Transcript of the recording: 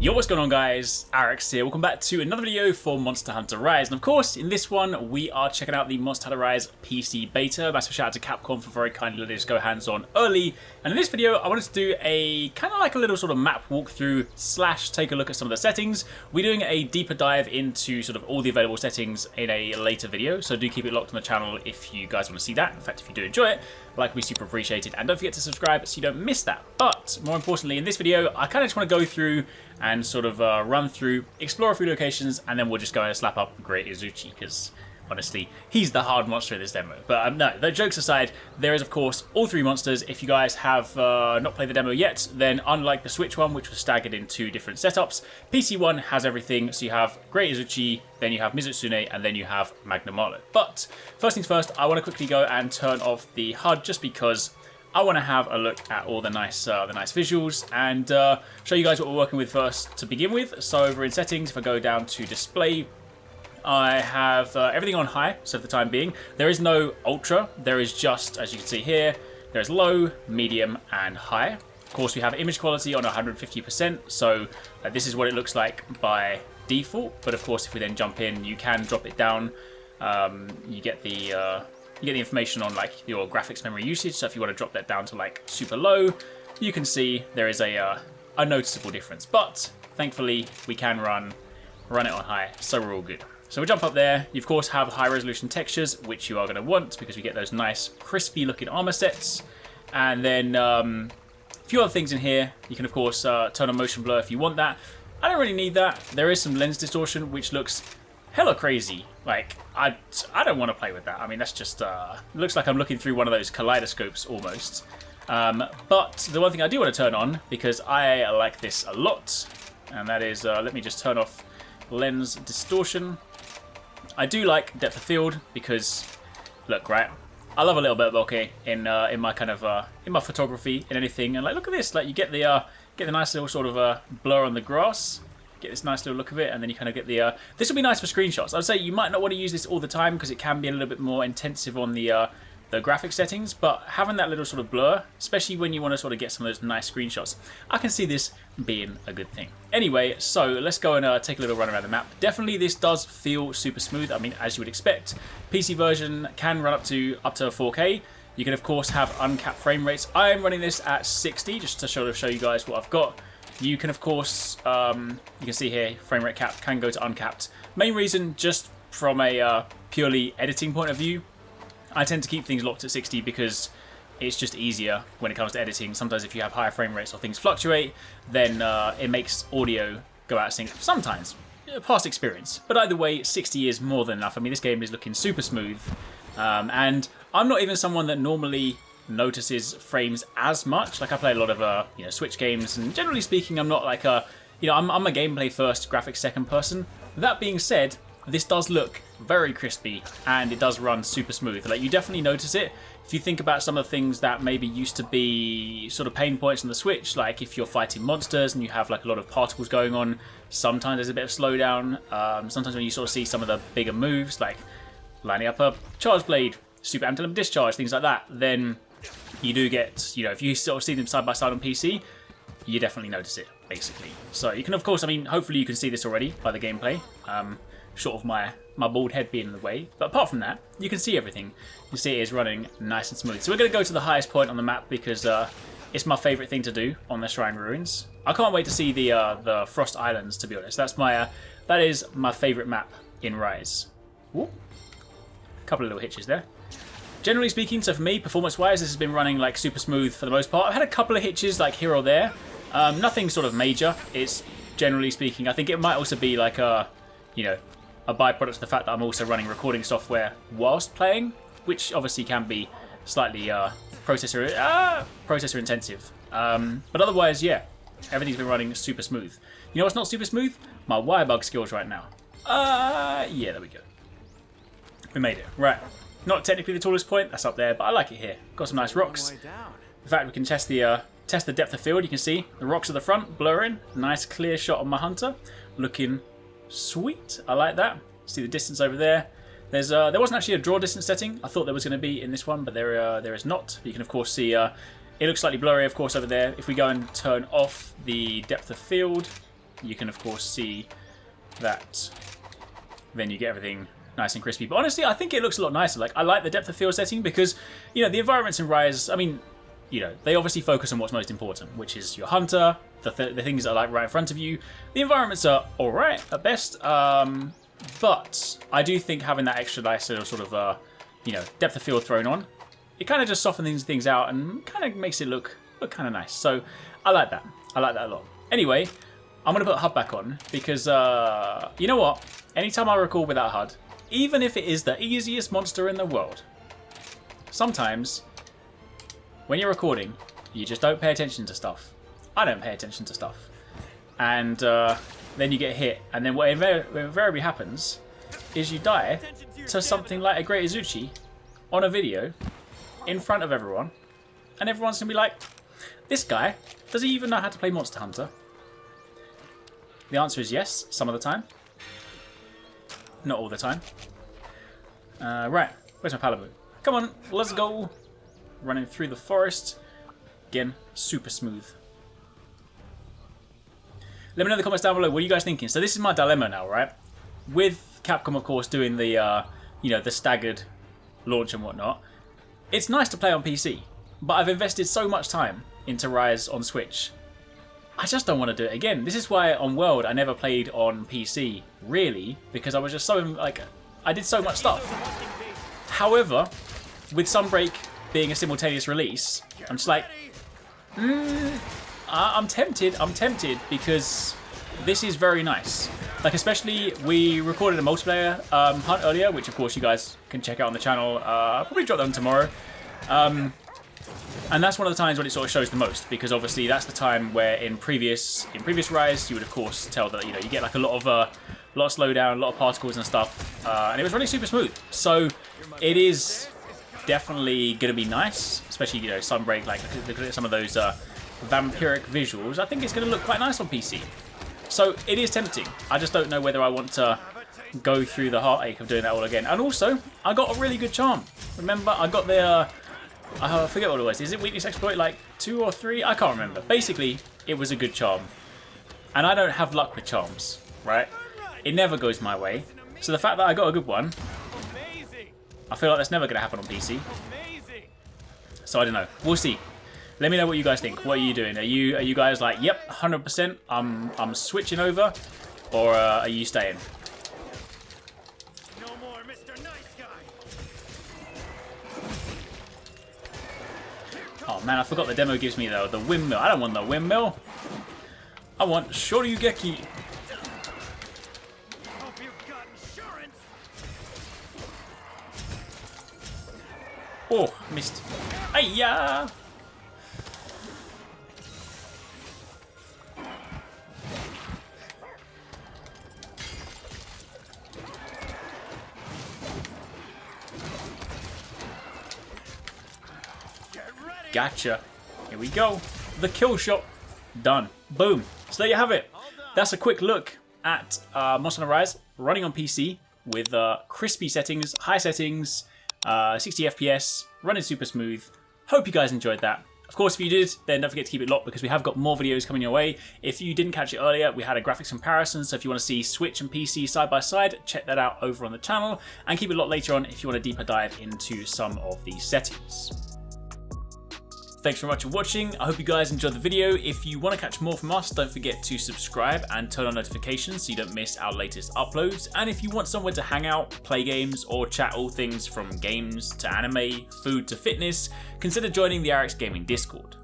Yo, what's going on guys? HyperX here. Welcome back to another video for Monster Hunter Rise. And of course, in this one, we are checking out the Monster Hunter Rise PC beta. Massive shout out to Capcom for very kindly letting us go hands-on early. And in this video, I wanted to do a kind of like a little sort of map walkthrough slash take a look at some of the settings. We're doing a deeper dive into sort of all the available settings in a later video. So do keep it locked on the channel if you guys want to see that. In fact, if you do enjoy it, like we super appreciate it. And don't forget to subscribe so you don't miss that. But more importantly, in this video, I kind of just want to go through and sort of run through, explore a few locations, and then we'll just go and slap up Great Izuchi, because honestly, he's the hard monster in this demo. But no, the jokes aside, there is of course all three monsters. If you guys have not played the demo yet, then unlike the Switch one, which was staggered in two different setups, PC one has everything. So you have Great Izuchi, then you have Mizutsune, and then you have Magnamalo. But first things first, I want to quickly go and turn off the HUD just because I want to have a look at all the nice visuals and show you guys what we're working with first to begin with. So over in settings, if I go down to display, I have everything on high, so for the time being. There is no ultra, there is just, as you can see here, there's low, medium, and high. Of course, we have image quality on 150%, so this is what it looks like by default. But of course, if we then jump in, you can drop it down. You get the information on like your graphics memory usage. So if you want to drop that down to like super low, you can see there is a noticeable difference. But thankfully, we can run it on high, so we're all good. So we jump up there. You of course have high resolution textures, which you are going to want because we get those nice crispy looking armor sets. And then a few other things in here. You can of course turn on motion blur if you want that. I don't really need that. There is some lens distortion, which looks hella crazy. Like, I don't want to play with that. I mean, that's just, looks like I'm looking through one of those kaleidoscopes almost. But the one thing I do want to turn on, because I like this a lot, and that is, let me just turn off lens distortion. I do like depth of field because, look, right, I love a little bit of bokeh in my kind of, in my photography, in anything. And like, look at this, like you get the nice little sort of blur on the grass. Get this nice little look of it, and then you kind of get the this will be nice for screenshots. I would say you might not want to use this all the time because it can be a little bit more intensive on the graphic settings, but having that little sort of blur, especially when you want to sort of get some of those nice screenshots, I can see this being a good thing. Anyway, so let's go and take a little run around the map. Definitely this does feel super smooth. I mean, as you would expect, PC version can run up to 4K. You can of course have uncapped frame rates. I'm running this at 60 just to show you guys what I've got. You can, of course, you can see here, frame rate cap can go to uncapped. Main reason, just from a purely editing point of view, I tend to keep things locked at 60 because it's just easier when it comes to editing. Sometimes if you have higher frame rates or things fluctuate, then it makes audio go out of sync sometimes. Past experience. But either way, 60 is more than enough. I mean, this game is looking super smooth. And I'm not even someone that normally notices frames as much. Like I play a lot of Switch games, and generally speaking, I'm not like I'm a gameplay first, graphics second person. That being said, this does look very crispy and it does run super smooth. Like you definitely notice it if you think about some of the things that maybe used to be sort of pain points on the Switch. Like if you're fighting monsters and you have like a lot of particles going on, sometimes there's a bit of slowdown. Sometimes when you sort of see some of the bigger moves, like lining up a charge blade, super anti-limb discharge, things like that, then you do get, if you sort of see them side by side on PC, you definitely notice it, basically. So you can, of course, I mean, hopefully you can see this already by the gameplay, short of my bald head being in the way. But apart from that, you can see everything. You see it is running nice and smooth. So we're going to go to the highest point on the map because it's my favourite thing to do on the Shrine Ruins. I can't wait to see the Frost Islands, to be honest. That is my favourite map in Rise. Ooh. Couple of little hitches there. Generally speaking, so for me, performance-wise, this has been running like super smooth for the most part. I've had a couple of hitches like here or there. Nothing sort of major. It's generally speaking, I think it might also be like a byproduct of the fact that I'm also running recording software whilst playing, which obviously can be slightly processor intensive. But otherwise, yeah, everything's been running super smooth. You know what's not super smooth? My wirebug skills right now. Yeah, there we go. We made it. Right. Not technically the tallest point, that's up there, but I like it here. Got some nice rocks. In fact, we can test the depth of field. You can see the rocks at the front blurring. Nice clear shot on my hunter. Looking sweet. I like that. See the distance over there. There wasn't actually a draw distance setting. I thought there was going to be in this one, but there is not. You can of course see it looks slightly blurry, of course, over there. If we go and turn off the depth of field, you can of course see that then you get everything nice and crispy. But honestly, I think it looks a lot nicer. Like, I like the depth of field setting because, you know, the environments in Rise, I mean, you know, they obviously focus on what's most important, which is your hunter, the things that are like right in front of you. The environments are alright at best, but I do think having that extra nice sort of, you know, depth of field thrown on, it kind of just softens things out and kind of makes it look kind of nice. So I like that. I like that a lot. Anyway, I'm going to put HUD back on because, you know what? Anytime I record without HUD, even if it is the easiest monster in the world, sometimes when you're recording, you just don't pay attention to stuff. I don't pay attention to stuff. And then you get hit, and then what invariably happens is you die to something like a Great Izuchi on a video in front of everyone, and everyone's going to be like, this guy, does he even know how to play Monster Hunter? The answer is yes, some of the time. Not all the time. Right, where's my paddle boat? Come on, let's go. Running through the forest. Again, super smooth. Let me know in the comments down below, what are you guys thinking? So this is my dilemma now, right? With Capcom, of course, doing the, you know, the staggered launch and whatnot. It's nice to play on PC, but I've invested so much time into Rise on Switch. I just don't want to do it again. This is why on World I never played on PC, really, because I was just so, like, I did so much stuff. However, with Sunbreak being a simultaneous release, I'm just like, I'm tempted because this is very nice. Like, especially, we recorded a multiplayer hunt earlier, which of course you guys can check out on the channel. Probably drop them tomorrow. And that's one of the times when it sort of shows the most, because obviously that's the time where in previous Rise you would of course tell that, you know, you get like a lot of slowdown, a lot of particles and stuff, and it was running super smooth. So it is definitely going to be nice, especially, you know, Sunbreak. Like, look at some of those vampiric visuals. I think it's going to look quite nice on PC. So it is tempting. I just don't know whether I want to go through the heartache of doing that all again. And also, I got a really good charm. Remember, I got the I forget what it was. Is it weakness exploit like 2 or 3? I can't remember. Basically, it was a good charm. And I don't have luck with charms, right? It never goes my way. So the fact that I got a good one, I feel like that's never going to happen on PC. So I don't know. We'll see. Let me know what you guys think. What are you doing? Are you guys like, yep, 100%, I'm switching over, or are you staying? No more Mr. Nice Guy. Oh man, I forgot the demo gives me though the windmill. I don't want the windmill. I want Shoryugeki. Hope you've got insurance. Oh, missed. Hiya! Gotcha. Here we go. The kill shot. Done. Boom. So there you have it. That's a quick look at Monster Hunter Rise running on PC with crispy settings, high settings, 60 FPS, running super smooth. Hope you guys enjoyed that. Of course, if you did, then don't forget to keep it locked because we have got more videos coming your way. If you didn't catch it earlier, we had a graphics comparison, so if you want to see Switch and PC side by side, check that out over on the channel, and keep it locked later on if you want a deeper dive into some of these settings. Thanks very much for watching. I hope you guys enjoyed the video. If you want to catch more from us, don't forget to subscribe and turn on notifications so you don't miss our latest uploads. And if you want somewhere to hang out, play games, or chat all things from games to anime, food to fitness, consider joining the HyperX Gaming Discord.